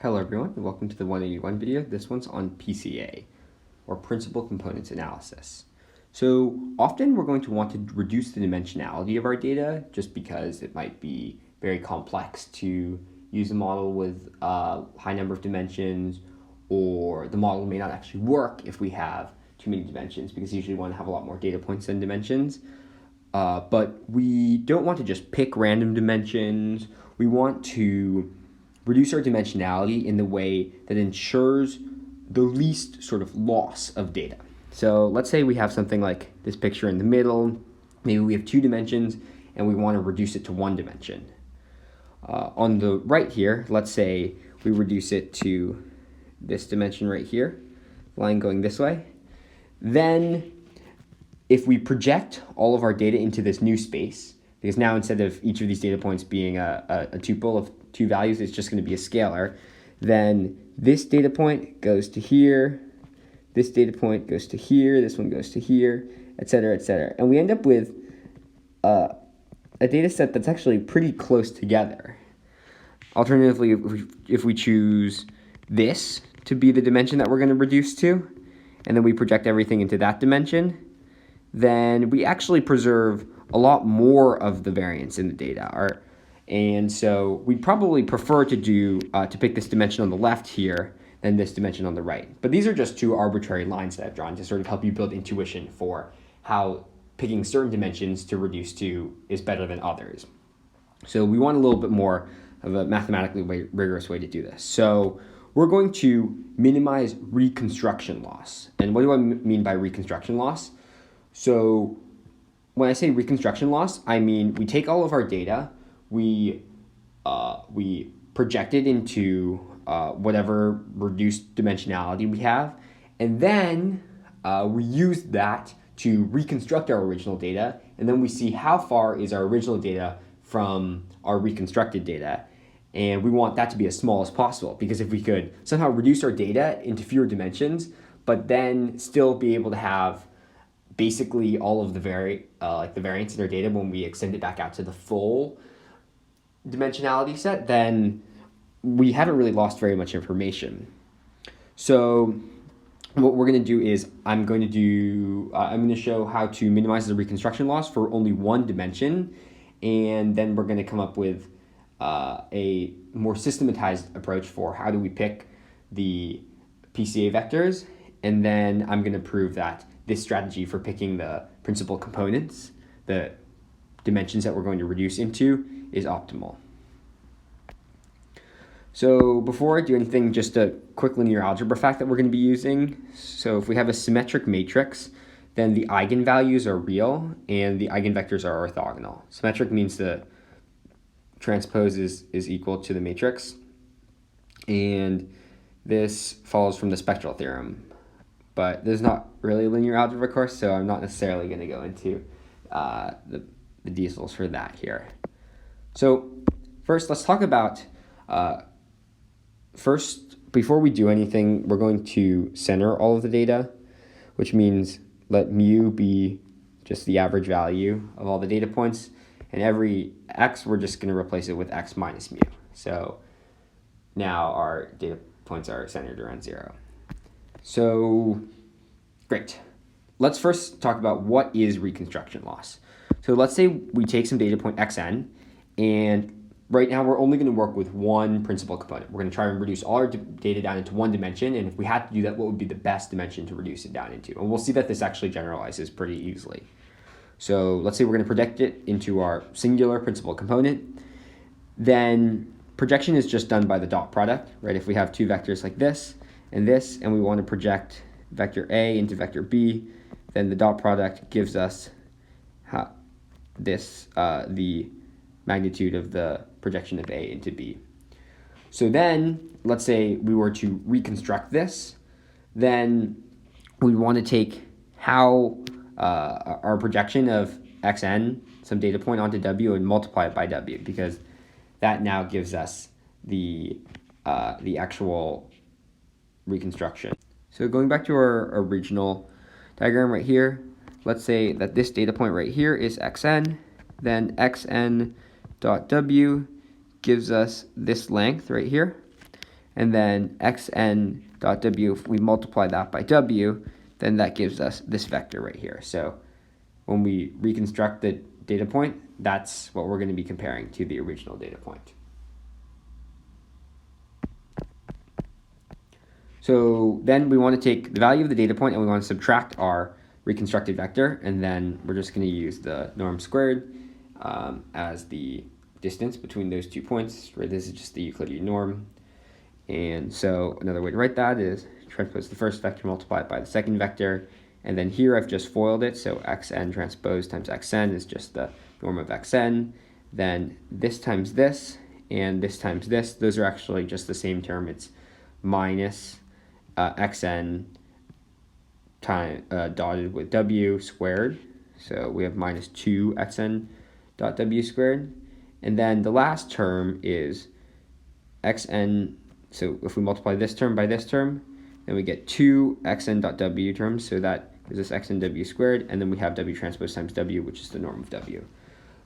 Hello everyone, and welcome to the 181 video. This one's on PCA, or Principal Components Analysis. So often we're going to want to reduce the dimensionality of our data just because it might be very complex to use a model with a high number of dimensions, or the model may not actually work if we have too many dimensions because you usually want to have a lot more data points than dimensions. But we don't want to just pick random dimensions. We want to reduce our dimensionality in the way that ensures the least sort of loss of data. So let's say we have something like this picture in the middle. Maybe we have 2 dimensions and we want to reduce it to 1 dimension. On the right here, let's say we reduce it to this dimension right here, line going this way. Then if we project all of our data into this new space, because now instead of each of these data points being a tuple of 2 values, it's just going to be a scalar, then this data point goes to here, this data point goes to here, this one goes to here, etc., etc. And we end up with a data set that's actually pretty close together. Alternatively, if we choose this to be the dimension that we're going to reduce to, and then we project everything into that dimension, then we actually preserve a lot more of the variance in the data. And so we'd probably prefer to pick this dimension on the left here than this dimension on the right. But these are just 2 arbitrary lines that I've drawn to sort of help you build intuition for how picking certain dimensions to reduce to is better than others. So we want a little bit more of a mathematically rigorous way to do this. So we're going to minimize reconstruction loss. And what do I mean by reconstruction loss? So when I say reconstruction loss, I mean we take all of our data, we project it into whatever reduced dimensionality we have, and then we use that to reconstruct our original data, and then we see how far is our original data from our reconstructed data. And we want that to be as small as possible, because if we could somehow reduce our data into fewer dimensions, but then still be able to have basically all of the variance in our data when we extend it back out to the full dimensionality set, then we haven't really lost very much information. So what we're going to do is I'm going to show how to minimize the reconstruction loss for only 1 dimension, and then we're going to come up with a more systematized approach for how do we pick the PCA vectors, and then I'm going to prove that this strategy for picking the principal components, the dimensions that we're going to reduce into, is optimal. So before I do anything, just a quick linear algebra fact that we're going to be using. So if we have a symmetric matrix, then the eigenvalues are real and the eigenvectors are orthogonal. Symmetric means the transpose is equal to the matrix, and this follows from the spectral theorem. But there's not really a linear algebra course, so I'm not necessarily going to go into the details for that here. So first, let's talk about, before we do anything, we're going to center all of the data, which means let mu be just the average value of all the data points, and every x, we're just going to replace it with x minus mu. So now our data points are centered around 0. So, great. Let's first talk about what is reconstruction loss. So let's say we take some data point xn, and right now we're only going to work with 1 principal component. We're going to try and reduce all our data down into 1 dimension, and if we had to do that, what would be the best dimension to reduce it down into? And we'll see that this actually generalizes pretty easily. So let's say we're going to project it into our singular principal component. Then projection is just done by the dot product, right? If we have 2 vectors like this, and we want to project vector A into vector B, then the dot product gives us the magnitude of the projection of A into B. So then, let's say we were to reconstruct this, then we want to take how our projection of xn, some data point onto W, and multiply it by W, because that now gives us the actual reconstruction. So going back to our original diagram right here, let's say that this data point right here is xn, then xn dot w gives us this length right here, and then xn.w, if we multiply that by w, then that gives us this vector right here. So when we reconstruct the data point, that's what we're going to be comparing to the original data point. So then we want to take the value of the data point and we want to subtract our reconstructed vector, and then we're just going to use the norm squared as the distance between those 2 points, right? This is just the Euclidean norm. And so another way to write that is transpose the first vector multiplied by the second vector, and then here I've just FOILed it, so xn transpose times xn is just the norm of xn, then this times this, and this times this, those are actually just the same term. It's minus xn time dotted with w squared, so we have minus 2xn dot w squared, and then the last term is xn, so if we multiply this term by this term, then we get 2xn dot w terms, so that gives us xn w squared, and then we have w transpose times w, which is the norm of w.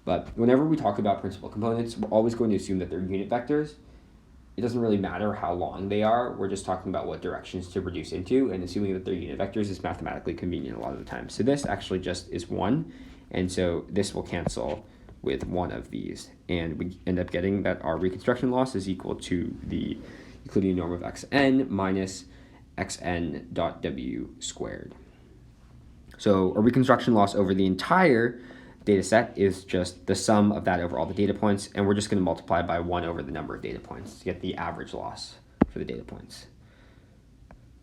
But whenever we talk about principal components, we're always going to assume that they're unit vectors. It doesn't really matter how long they are, we're just talking about what directions to reduce into, and assuming that they're unit vectors is mathematically convenient a lot of the time. So this actually just is 1, and so this will cancel with one of these, and we end up getting that our reconstruction loss is equal to the Euclidean norm of xn minus xn dot w squared. So a reconstruction loss over the entire data set is just the sum of that over all the data points, and we're just going to multiply by 1 over the number of data points to get the average loss for the data points.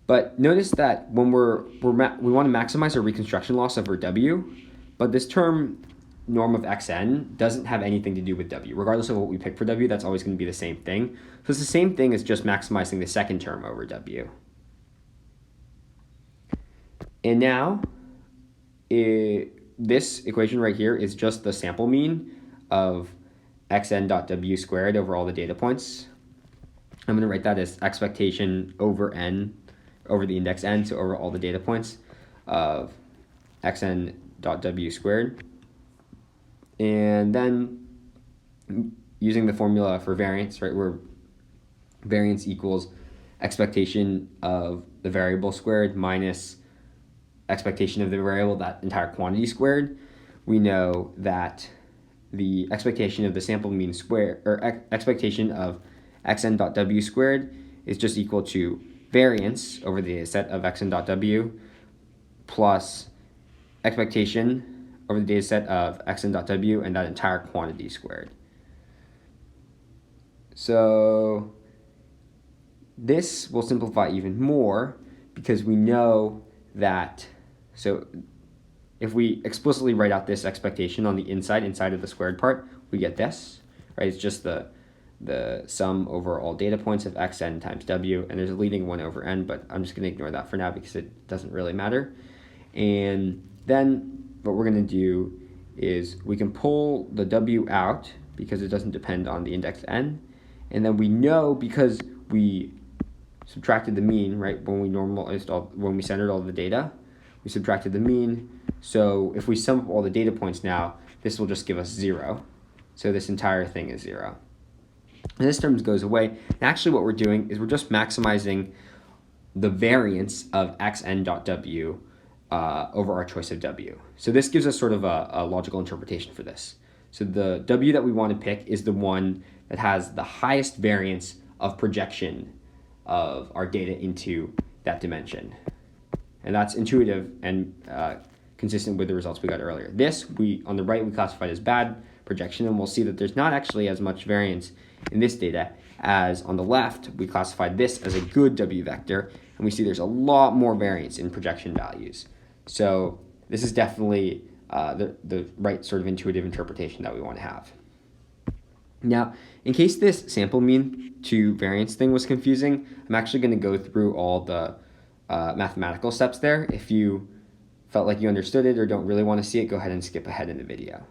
But notice that when we want to maximize our reconstruction loss over w, but this term norm of xn doesn't have anything to do with w. Regardless of what we pick for w, that's always going to be the same thing. So it's the same thing as just maximizing the second term over w. And now, this equation right here is just the sample mean of xn dot w squared over all the data points. I'm going to write that as expectation over n, over the index n, so over all the data points of xn dot w squared. And then using the formula for variance, right, where variance equals expectation of the variable squared minus expectation of the variable, that entire quantity squared, we know that the expectation of the sample mean square, or expectation of xn dot w squared is just equal to variance over the data set of xn dot w plus expectation over the data set of xn dot w and that entire quantity squared. So this will simplify even more because we know that, so if we explicitly write out this expectation on the inside of the squared part, we get this, right? It's just the sum over all data points of xn times w, and there's a leading 1 over n, but I'm just going to ignore that for now because it doesn't really matter. And then what we're going to do is we can pull the w out because it doesn't depend on the index n, and then we know because we subtracted the mean, right, when we centered all the data, we subtracted the mean. So if we sum up all the data points now, this will just give us 0. So this entire thing is 0. And this term goes away. And actually what we're doing is we're just maximizing the variance of xn dot w over our choice of w. So this gives us sort of a logical interpretation for this. So the w that we want to pick is the one that has the highest variance of projection of our data into that dimension. And that's intuitive and consistent with the results we got earlier. This, on the right, we classified as bad projection, and we'll see that there's not actually as much variance in this data as on the left. We classified this as a good w vector, and we see there's a lot more variance in projection values. So this is definitely the right sort of intuitive interpretation that we want to have. Now, in case this sample mean to variance thing was confusing, I'm actually going to go through all the mathematical steps there. If you felt like you understood it or don't really want to see it, go ahead and skip ahead in the video.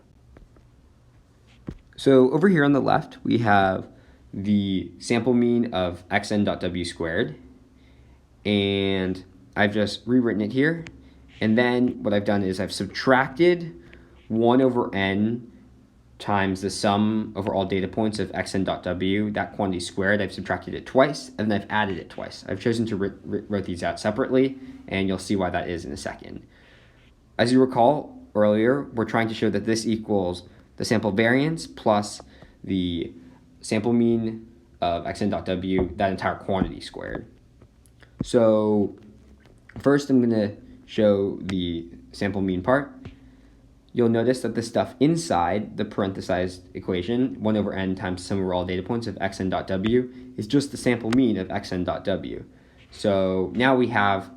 So over here on the left, we have the sample mean of xn dot w squared, and I've just rewritten it here. And then what I've done is I've subtracted 1 over n times the sum over all data points of xn dot w, that quantity squared. I've subtracted it twice, and then I've added it twice. I've chosen to write these out separately, and you'll see why that is in a second. As you recall earlier, we're trying to show that this equals the sample variance plus the sample mean of xn dot w, that entire quantity squared. So first I'm going to show the sample mean part. You'll notice that the stuff inside the parenthesized equation, 1 over n times sum over all data points of xn dot w, is just the sample mean of xn dot w. So now we have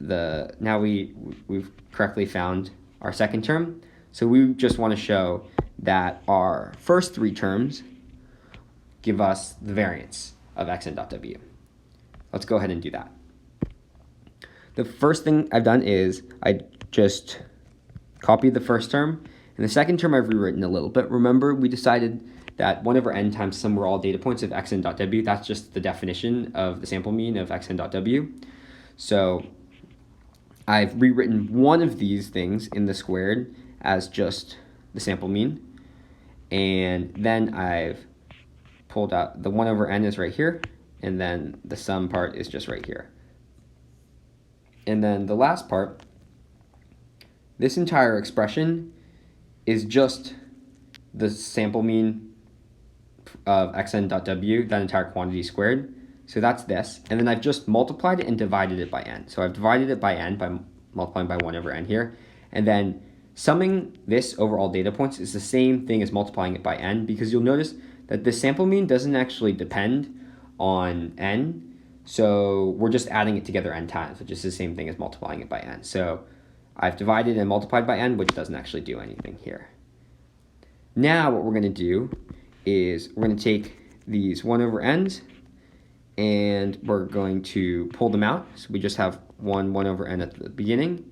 we've correctly found our second term. So we just want to show that our first three terms give us the variance of xn dot w. Let's go ahead and do that. The first thing I've done is I just copied the first term, and the second term I've rewritten a little bit. Remember, we decided that 1 over n times sum over all data points of xn dot w, that's just the definition of the sample mean of xn dot w. So I've rewritten one of these things in the squared as just the sample mean, and then I've pulled out the 1 over n is right here, and then the sum part is just right here. And then the last part, this entire expression is just the sample mean of xn dot w, that entire quantity squared. So that's this. And then I've just multiplied it and divided it by n. So I've divided it by n by multiplying by 1 over n here. And then summing this over all data points is the same thing as multiplying it by n, because you'll notice that the sample mean doesn't actually depend on n. So we're just adding it together n times, which is the same thing as multiplying it by n. So I've divided and multiplied by n, which doesn't actually do anything here. Now what we're going to do is we're going to take these 1 over n's, and we're going to pull them out. So we just have 1 over n at the beginning.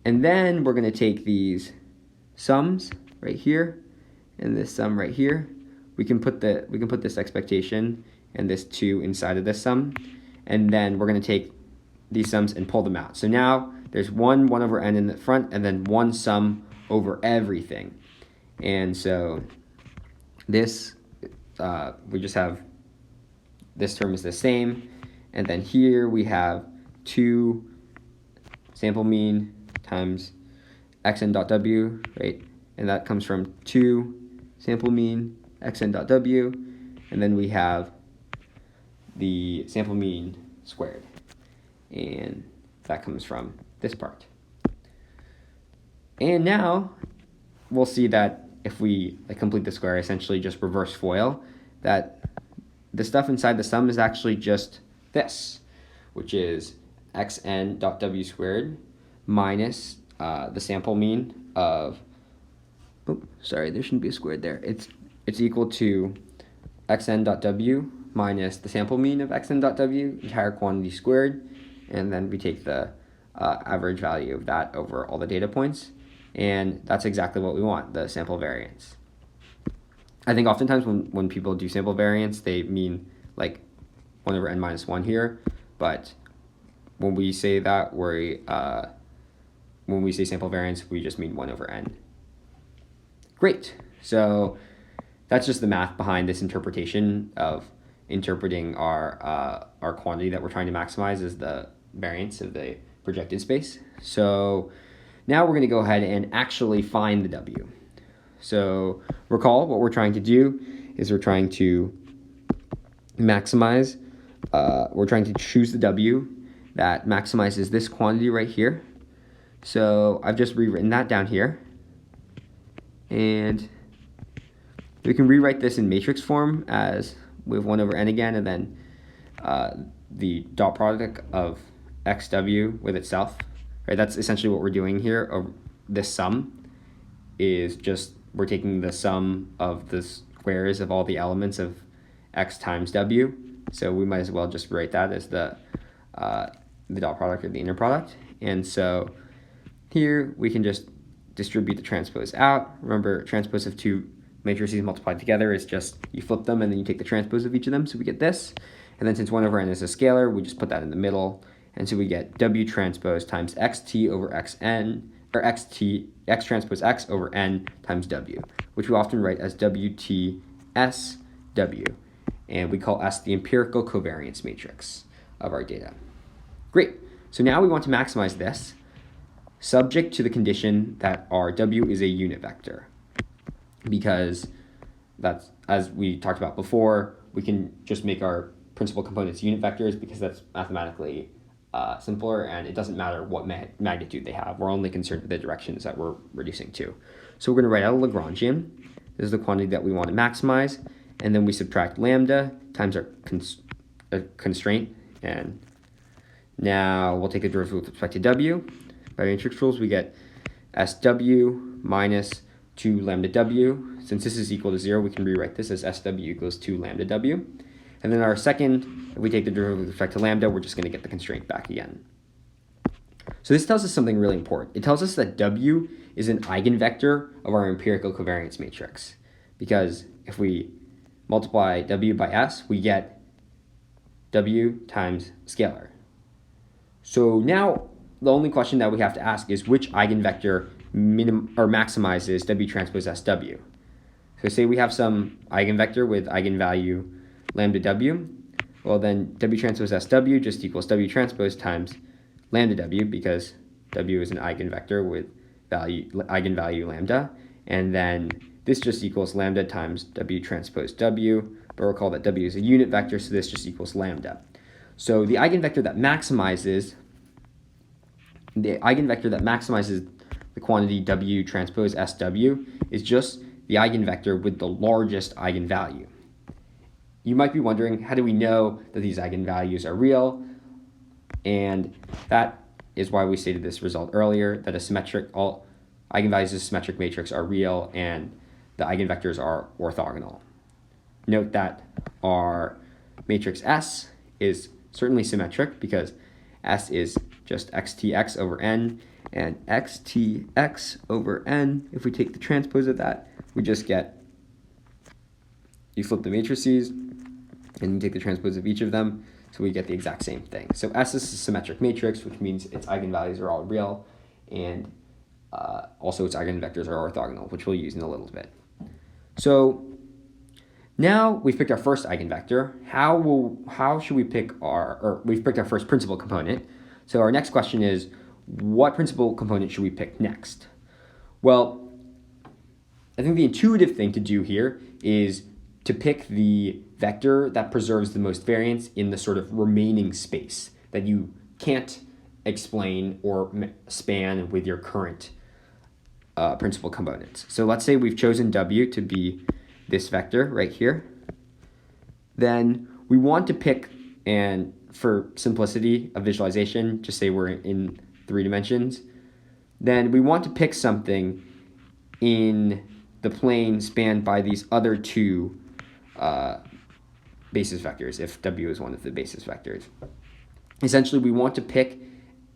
And then we're going to take these sums right here and this sum right here. We can put this expectation and this 2 inside of this sum. And then we're going to take these sums and pull them out. So now there's 1 over n in the front, and then 1 sum over everything. And so this, we just have, this term is the same. And then here we have 2 sample mean times xn dot w, right? And that comes from 2 sample mean xn dot w. And then we have the sample mean squared. And that comes from this part. And now we'll see that if we complete the square, essentially just reverse FOIL, that the stuff inside the sum is actually just this, which is xn dot w squared minus the sample mean of, sorry, there shouldn't be a squared there. It's equal to xn dot w minus the sample mean of xn dot w, entire quantity squared, and then we take the average value of that over all the data points, and that's exactly what we want, the sample variance. I think oftentimes when people do sample variance, they mean like 1 over n minus 1 here, but when we say that, when we say sample variance, we just mean 1 over n. Great. So that's just the math behind this interpretation of interpreting our quantity that we're trying to maximize as the variance of the projected space. So now we're going to go ahead and actually find the w. So recall what we're trying to do is we're trying to maximize, we're trying to choose the w that maximizes this quantity right here. So I've just rewritten that down here. And we can rewrite this in matrix form as we have 1 over n again, and then the dot product of xw with itself. Right, that's essentially what we're doing here. This sum is just, we're taking the sum of the squares of all the elements of x times w. So we might as well just write that as the dot product or the inner product. And so here we can just distribute the transpose out. Remember, transpose of 2 matrices multiplied together is just, you flip them and then you take the transpose of each of them, so we get this. And then since 1 over n is a scalar, we just put that in the middle. And so we get w transpose times xt over xn or x transpose x over n times w, which we often write as WTSW. And we call S the empirical covariance matrix of our data. Great. So now we want to maximize this subject to the condition that our W is a unit vector, because that's, as we talked about before, we can just make our principal components unit vectors because that's mathematically simpler, and it doesn't matter what magnitude they have. We're only concerned with the directions that we're reducing to. So we're going to write out a Lagrangian. This is the quantity that we want to maximize, and then we subtract lambda times our constraint, and now we'll take the derivative with respect to W. By matrix rules, we get SW minus 2 lambda W. Since this is equal to 0, we can rewrite this as SW equals 2 lambda W. And then our second, if we take the derivative with respect to lambda, we're just going to get the constraint back again. So this tells us something really important. It tells us that W is an eigenvector of our empirical covariance matrix, because if we multiply W by S, we get W times scalar. So now the only question that we have to ask is which eigenvector maximizes W transpose SW. So say we have some eigenvector with eigenvalue lambda W. Well, then W transpose SW just equals W transpose times lambda W, because W is an eigenvector with eigenvalue lambda. And then this just equals lambda times W transpose W. But recall that W is a unit vector, so this just equals lambda. So the eigenvector that maximizes the quantity W transpose SW is just the eigenvector with the largest eigenvalue. You might be wondering, how do we know that these eigenvalues are real? And that is why we stated this result earlier, that all eigenvalues of a symmetric matrix are real and the eigenvectors are orthogonal. Note that our matrix S is certainly symmetric because S is just xtx over n, and xtx over n, if we take the transpose of that, we just get, you flip the matrices and you take the transpose of each of them, so we get the exact same thing. So S is a symmetric matrix, which means its eigenvalues are all real, and also its eigenvectors are orthogonal, which we'll use in a little bit. So now we've picked our first eigenvector. How should we pick we've picked our first principal component. So our next question is, what principal component should we pick next? Well, I think the intuitive thing to do here is to pick the vector that preserves the most variance in the sort of remaining space that you can't explain or span with your current principal components. So let's say we've chosen W to be this vector right here. Then we want to pick, and for simplicity of visualization, just say we're in 3 dimensions. Then we want to pick something in the plane spanned by these other 2 basis vectors, if W is one of the basis vectors. Essentially, we want to pick,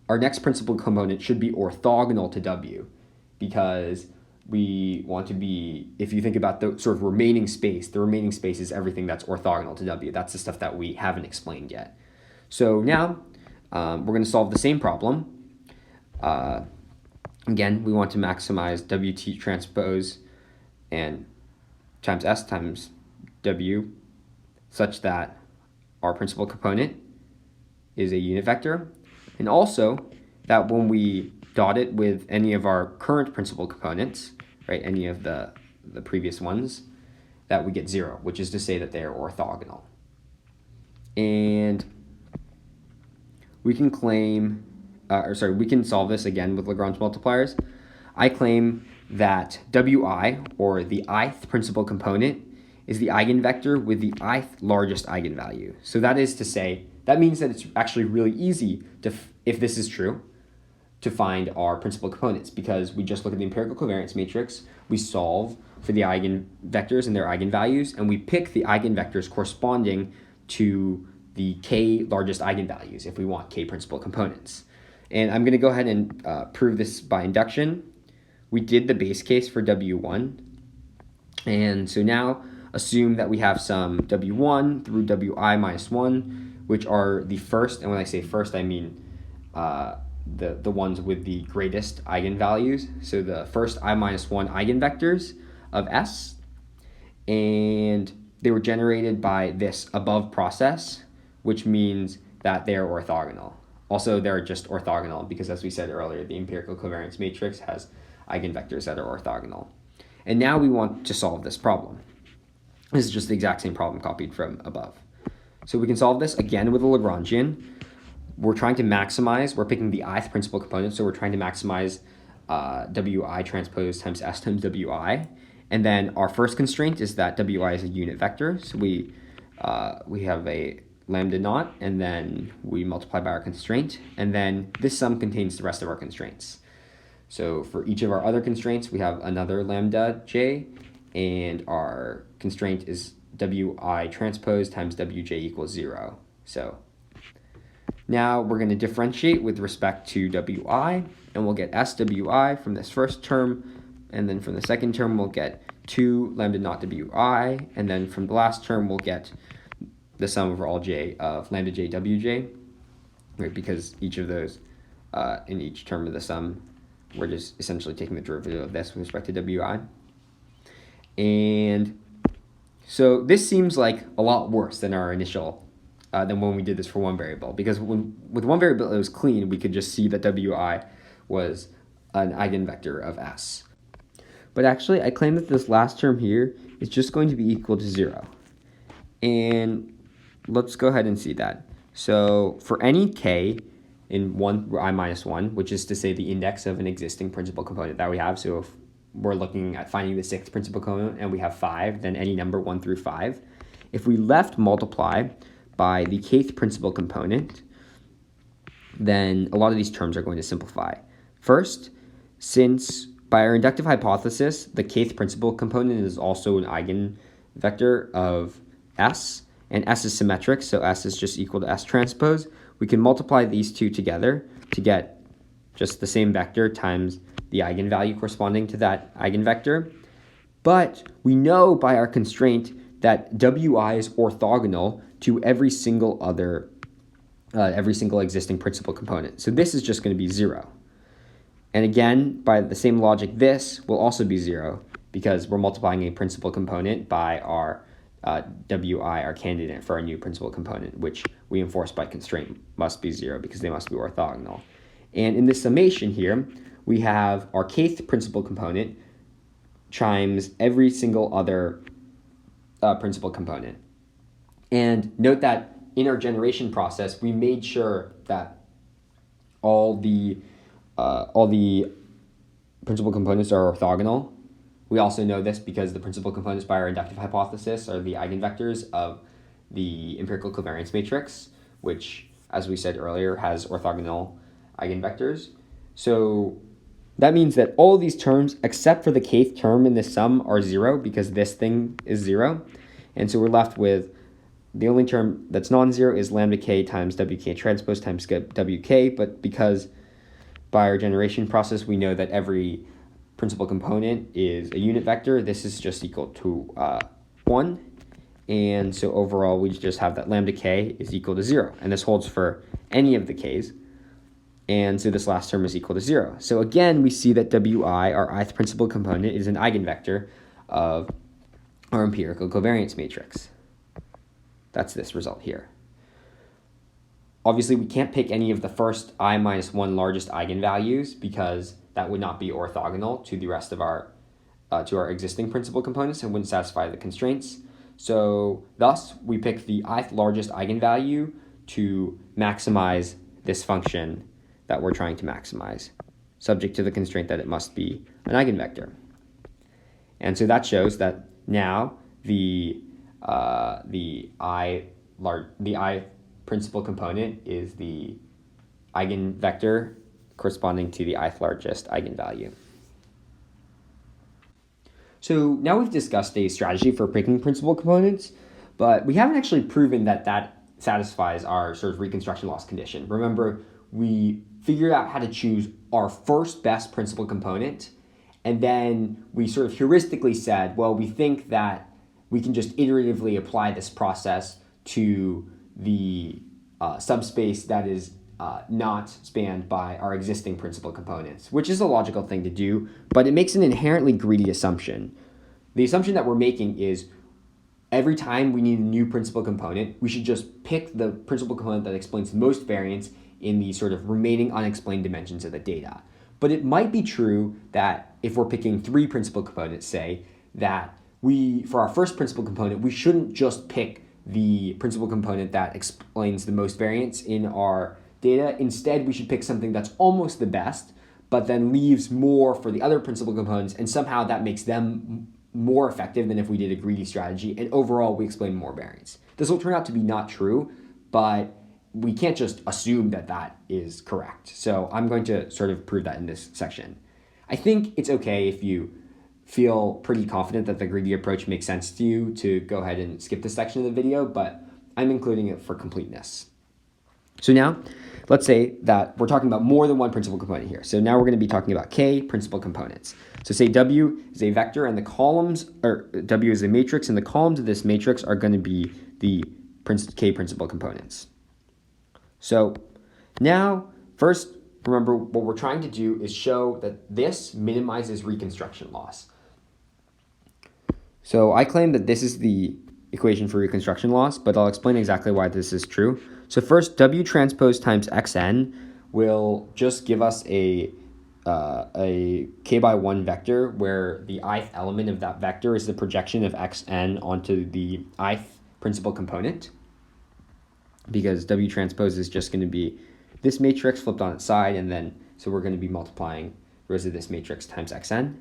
our next principal component should be orthogonal to W, because we want to be, if you think about the sort of remaining space, the remaining space is everything that's orthogonal to W. That's the stuff that we haven't explained yet. So now we're going to solve the same problem. Again, we want to maximize WT transpose and times S times W such that our principal component is a unit vector, and also that when we dot it with any of our current principal components, right, any of the previous ones, that we get 0, which is to say that they are orthogonal. And we can claim, we can solve this again with Lagrange multipliers. I claim that Wi, or the ith principal component, is the eigenvector with the ith largest eigenvalue. So that is to say, that means that it's actually really easy to, if this is true, to find our principal components, because we just look at the empirical covariance matrix, we solve for the eigenvectors and their eigenvalues, and we pick the eigenvectors corresponding to the k largest eigenvalues if we want k principal components. And I'm going to go ahead and prove this by induction. We did the base case for W1, and so now assume that we have some W1 through Wi minus 1, which are the first, and when I say first, I mean the ones with the greatest eigenvalues. So the first I minus 1 eigenvectors of S, and they were generated by this above process, which means that they're orthogonal. Also, they're just orthogonal because, as we said earlier, the empirical covariance matrix has eigenvectors that are orthogonal. And now we want to solve this problem. This is just the exact same problem copied from above. So we can solve this again with a Lagrangian. We're trying to maximize, we're picking the ith principal component, so we're trying to maximize Wi transpose times S times Wi. And then our first constraint is that Wi is a unit vector. So we have a lambda naught, and then we multiply by our constraint. And then this sum contains the rest of our constraints. So for each of our other constraints, we have another lambda j, and our constraint is Wi transpose times Wj equals 0. So now we're going to differentiate with respect to Wi, and we'll get Swi from this first term, and then from the second term we'll get 2 lambda naught Wi, and then from the last term we'll get the sum over all j of lambda j Wj, right? Because each of those, in each term of the sum, we're just essentially taking the derivative of this with respect to Wi. And so this seems like a lot worse than our initial, than when we did this for one variable, because with one variable it was clean, we could just see that Wi was an eigenvector of S. But actually, I claim that this last term here is just going to be equal to 0. And let's go ahead and see that. So for any k in I minus 1, which is to say the index of an existing principal component that we have, so if we're looking at finding the sixth principal component and we have 5, then any number 1 through 5. If we left multiply by the kth principal component, then a lot of these terms are going to simplify. First, since by our inductive hypothesis, the kth principal component is also an eigenvector of S, and S is symmetric, so S is just equal to S transpose, we can multiply these two together to get just the same vector times the eigenvalue corresponding to that eigenvector. But we know by our constraint that Wi is orthogonal to every single existing principal component. So this is just going to be 0. And again, by the same logic, this will also be 0 because we're multiplying a principal component by our Wi, our candidate for our new principal component, which we enforce by constraint must be 0 because they must be orthogonal. And in this summation here, we have our kth principal component times every single other principal component. And note that in our generation process, we made sure that all the principal components are orthogonal. We also know this because the principal components by our inductive hypothesis are the eigenvectors of the empirical covariance matrix, which, as we said earlier, has orthogonal eigenvectors. So that means that all of these terms, except for the kth term in this sum, are 0 because this thing is 0. And so we're left with the only term that's non-zero is lambda k times Wk transpose times Wk, but because by our generation process we know that every principal component is a unit vector, this is just equal to 1. And so overall, we just have that lambda k is equal to 0. And this holds for any of the k's. And so this last term is equal to 0. So again, we see that Wi, our ith principal component, is an eigenvector of our empirical covariance matrix. That's this result here. Obviously, we can't pick any of the first I minus 1 largest eigenvalues because that would not be orthogonal to the rest of our existing principal components and wouldn't satisfy the constraints. So thus, we pick the ith largest eigenvalue to maximize this function that we're trying to maximize, subject to the constraint that it must be an eigenvector. And so that shows that now the I principal component is the eigenvector corresponding to the ith largest eigenvalue. So now we've discussed a strategy for picking principal components, but we haven't actually proven that that satisfies our sort of reconstruction loss condition. Remember, we figured out how to choose our first best principal component, and then we sort of heuristically said, well, we think that we can just iteratively apply this process to the subspace that is not spanned by our existing principal components, which is a logical thing to do, but it makes an inherently greedy assumption. The assumption that we're making is every time we need a new principal component, we should just pick the principal component that explains the most variance in the sort of remaining unexplained dimensions of the data. But it might be true that if we're picking 3 principal components, say, that for our first principal component, we shouldn't just pick the principal component that explains the most variance in our data. Instead, we should pick something that's almost the best, but then leaves more for the other principal components, and somehow that makes them more effective than if we did a greedy strategy, and overall we explain more variance. This will turn out to be not true, but we can't just assume that that is correct. So I'm going to sort of prove that in this section. I think it's okay if you feel pretty confident that the greedy approach makes sense to you to go ahead and skip this section of the video, but I'm including it for completeness. So now, let's say that we're talking about more than one principal component here. So now we're going to be talking about k principal components. So say W is a vector and the columns, or W is a matrix, and the columns of this matrix are going to be the k principal components. So now, first, remember what we're trying to do is show that this minimizes reconstruction loss. So I claim that this is the equation for reconstruction loss, but I'll explain exactly why this is true. So first, W transpose times Xn will just give us a k by 1 vector where the ith element of that vector is the projection of Xn onto the ith principal component, because W transpose is just going to be this matrix flipped on its side, and then so we're going to be multiplying rows of this matrix times Xn.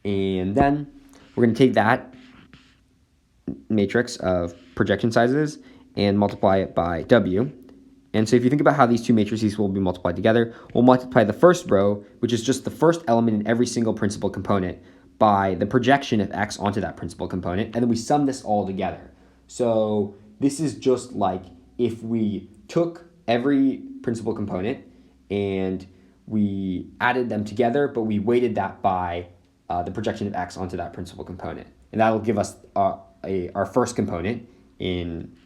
And then we're going to take that matrix of projection sizes and multiply it by W. And so if you think about how these two matrices will be multiplied together, we'll multiply the first row, which is just the first element in every single principal component, by the projection of X onto that principal component, and then we sum this all together. So this is just like if we took every principal component and we added them together, but we weighted that by the projection of X onto that principal component. And that'll give us our first component in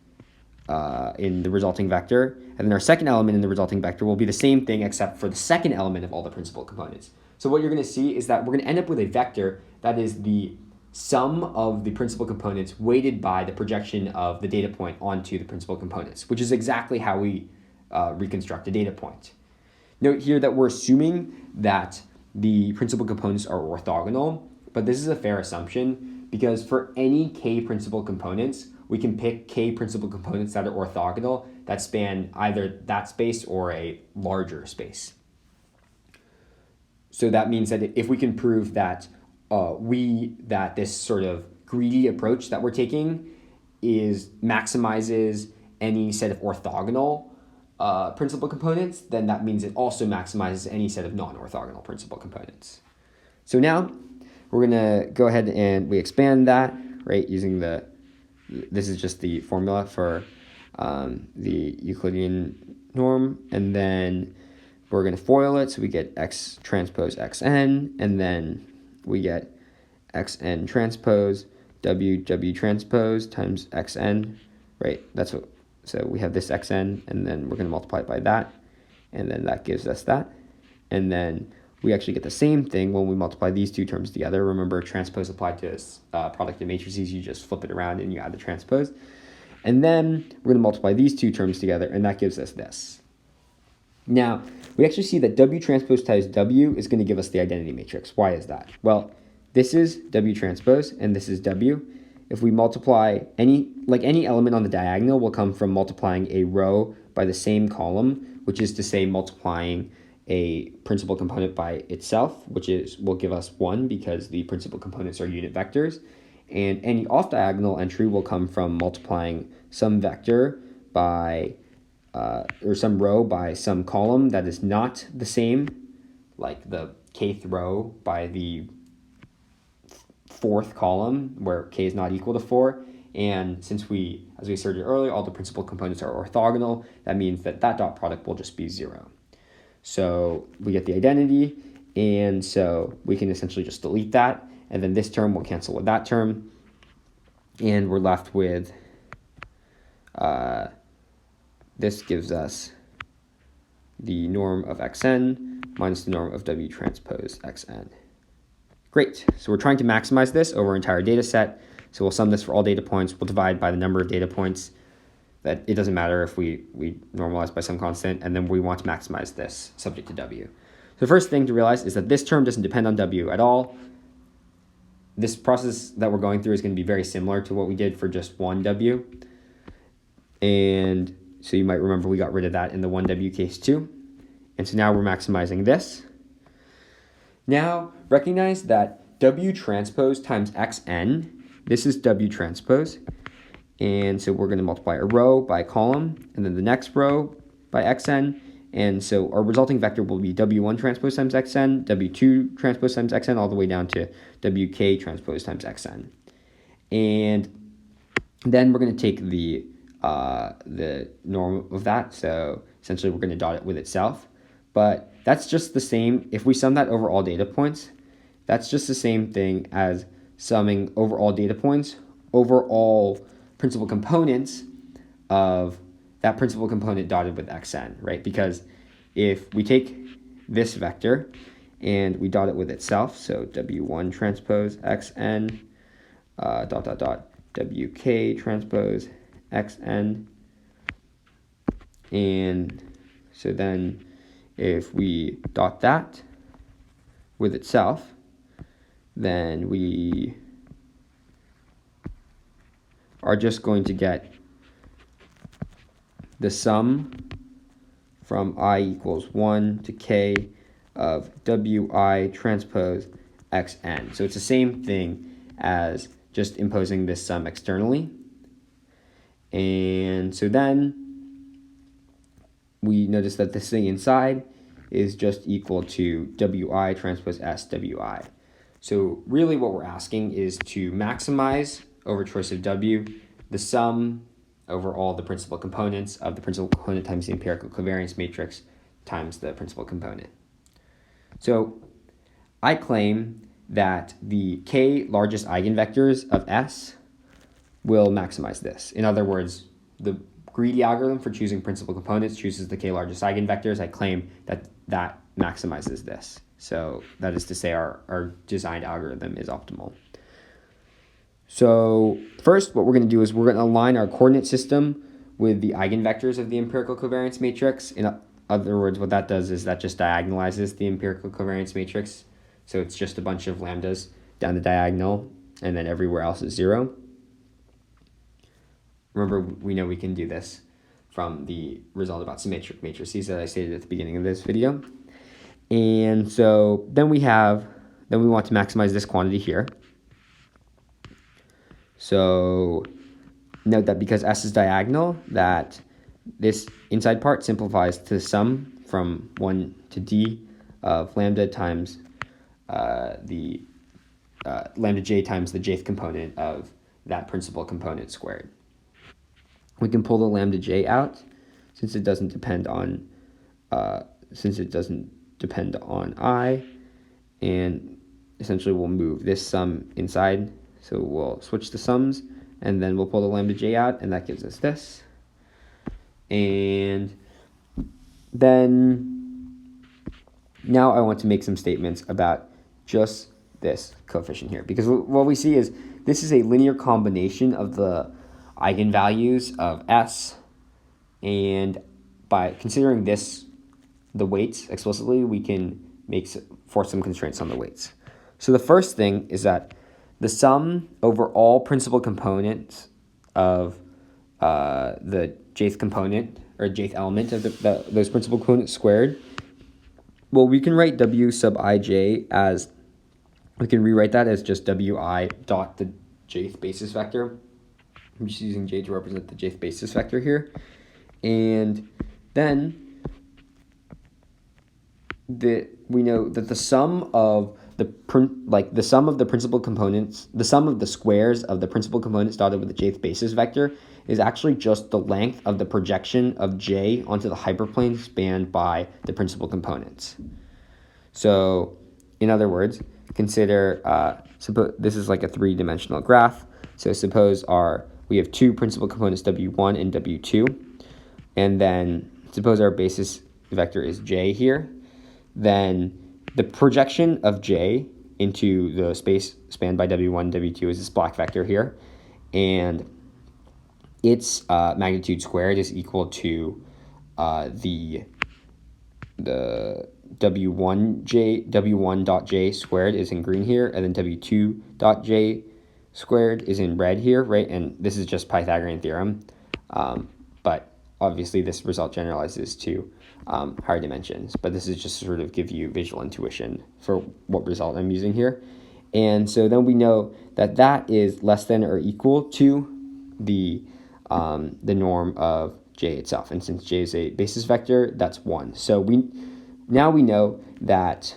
the resulting vector. And then our second element in the resulting vector will be the same thing except for the second element of all the principal components. So what you're going to see is that we're going to end up with a vector that is the sum of the principal components weighted by the projection of the data point onto the principal components, which is exactly how we reconstruct a data point. Note here that we're assuming that the principal components are orthogonal, but this is a fair assumption because for any k principal components, we can pick k principal components that are orthogonal that span either that space or a larger space. So that means that if we can prove that that this sort of greedy approach that we're taking maximizes any set of orthogonal principal components, then that means it also maximizes any set of non-orthogonal principal components. So now we're going to go ahead and we expand that, right, using this is just the formula for the Euclidean norm, and then we're going to FOIL it, so we get X transpose Xn, and then we get Xn transpose W transpose times Xn, right? So we have this Xn, and then we're going to multiply it by that, and then that gives us that. And then we actually get the same thing when we multiply these two terms together. Remember, transpose applied to product of matrices, you just flip it around and you add the transpose. And then we're going to multiply these two terms together, and that gives us this. Now, we actually see that W transpose times W is going to give us the identity matrix. Why is that? Well, this is W transpose, and this is W. If we multiply any element on the diagonal will come from multiplying a row by the same column, which is to say multiplying a principal component by itself, which will give us 1 because the principal components are unit vectors. And any off-diagonal entry will come from multiplying some vector by or some row by some column that is not the same, like the kth row by the fourth column where k is not equal to 4. And since as we asserted earlier, all the principal components are orthogonal, that means that dot product will just be 0. So we get the identity, and so we can essentially just delete that, and then this term will cancel with that term, and we're left with this gives us the norm of xn minus the norm of W transpose xn. Great. So we're trying to maximize this over our entire data set. So we'll sum this for all data points. We'll divide by the number of data points. That it doesn't matter if we normalize by some constant, and then we want to maximize this subject to W. So the first thing to realize is that this term doesn't depend on W at all. This process that we're going through is going to be very similar to what we did for just 1W. And so you might remember we got rid of that in the 1W case too. And so now we're maximizing this. Now recognize that W transpose times xn, this is W transpose. And so we're going to multiply a row by a column, and then the next row by xn. And so our resulting vector will be W1 transpose times xn, W2 transpose times xn, all the way down to WK transpose times xn. And then we're going to take the norm of that. So essentially we're going to dot it with itself. But that's just the same. If we sum that over all data points, that's just the same thing as summing over all data points over all principal components of that principal component dotted with xn, right? Because if we take this vector and we dot it with itself, so W1 transpose xn, WK transpose xn, and so then if we dot that with itself, then we are just going to get the sum from I equals 1 to k of Wi transpose xn. So it's the same thing as just imposing this sum externally. And so then we notice that this thing inside is just equal to Wi transpose s Wi. So really what we're asking is to maximize over choice of W the sum over all the principal components of the principal component times the empirical covariance matrix times the principal component. So I claim that the k largest eigenvectors of S will maximize this. In other words, the greedy algorithm for choosing principal components chooses the k largest eigenvectors. I claim that that maximizes this. So that is to say our designed algorithm is optimal. So first, what we're going to do is we're going to align our coordinate system with the eigenvectors of the empirical covariance matrix. In other words, what that does is that just diagonalizes the empirical covariance matrix. So it's just a bunch of lambdas down the diagonal, and then everywhere else is 0. Remember, we know we can do this from the result about symmetric matrices that I stated at the beginning of this video. And so then we want to maximize this quantity here. So note that because S is diagonal, that this inside part simplifies to the sum from 1 to d of lambda times lambda j times the jth component of that principal component squared. We can pull the lambda j out since it doesn't depend on I, and essentially we'll move this sum inside. So we'll switch the sums, and then we'll pull the lambda j out, and that gives us this. And then now I want to make some statements about just this coefficient here, because what we see is this is a linear combination of the eigenvalues of S, and by considering this, the weights explicitly, we can force some constraints on the weights. So the first thing is that the sum over all principal components of the jth component or jth element of those principal components squared, well, we can write W sub ij as, we can rewrite that as just Wi dot the jth basis vector. I'm just using j to represent the jth basis vector here. And then we know that the sum of the principal components, the sum of the squares of the principal components dotted with the jth basis vector is actually just the length of the projection of j onto the hyperplane spanned by the principal components. So, in other words, consider suppose this is like a 3-dimensional graph. So suppose we have two principal components W1 and W2. and then suppose our basis vector is j here, then the projection of j into the space spanned by w1, w2 is this block vector here, and its magnitude squared is equal to the w1.j squared is in green here, and then w2.j squared is in red here, right? And this is just Pythagorean theorem, but obviously this result generalizes to higher dimensions, but this is just to sort of give you visual intuition for what result I'm using here. And so then we know that that is less than or equal to the norm of j itself. And since j is a basis vector, that's 1. So we know that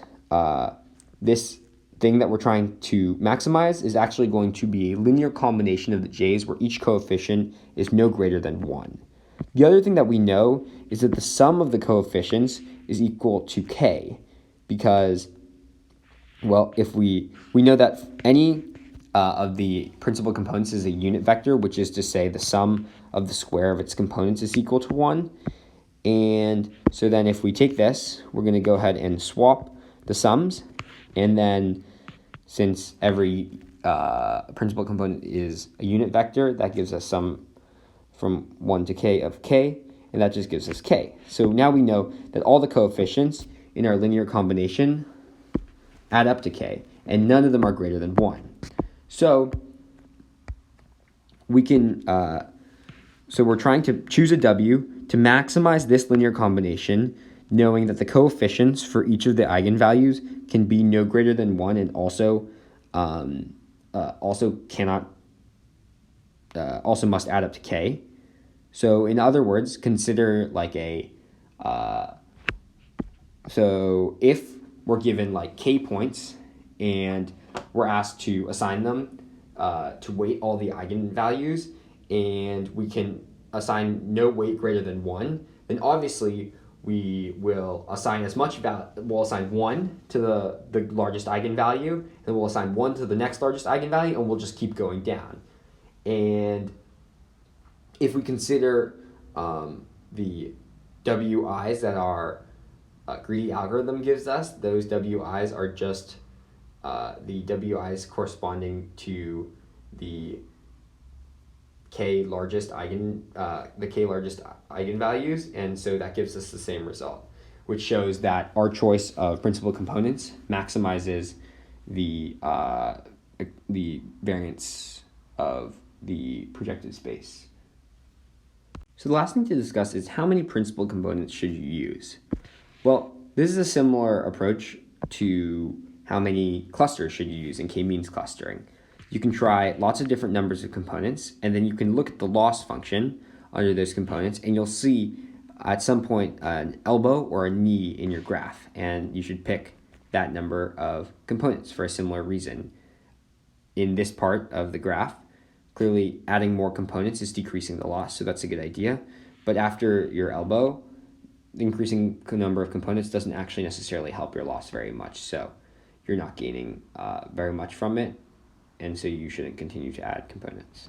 this thing that we're trying to maximize is actually going to be a linear combination of the j's where each coefficient is no greater than 1. The other thing that we know is that the sum of the coefficients is equal to k, because, well, if we know that any of the principal components is a unit vector, which is to say the sum of the square of its components is equal to 1. And so then if we take this, we're going to go ahead and swap the sums, and then since every principal component is a unit vector, that gives us sum from 1 to k of k, and that just gives us k. So now we know that all the coefficients in our linear combination add up to k, and none of them are greater than 1. So we can, so we're trying to choose a w to maximize this linear combination, knowing that the coefficients for each of the eigenvalues can be no greater than 1, and also also must add up to k. So in other words, consider like a so if we're given like k points and we're asked to assign them to weight all the eigenvalues, and we can assign no weight greater than 1, then obviously we will assign we'll assign 1 to the largest eigenvalue, and we'll assign 1 to the next largest eigenvalue, and we'll just keep going down. And if we consider the wi's that our greedy algorithm gives us, those wi's are just the wi's corresponding to the k largest eigenvalues, and so that gives us the same result, which shows that our choice of principal components maximizes the variance of the projected space. So the last thing to discuss is how many principal components should you use? Well, this is a similar approach to how many clusters should you use in k-means clustering. You can try lots of different numbers of components, and then you can look at the loss function under those components, and you'll see at some point an elbow or a knee in your graph, and you should pick that number of components for a similar reason. In this part of the graph, clearly adding more components is decreasing the loss, so that's a good idea. But after your elbow, increasing the number of components doesn't actually necessarily help your loss very much, so you're not gaining very much from it, and so you shouldn't continue to add components.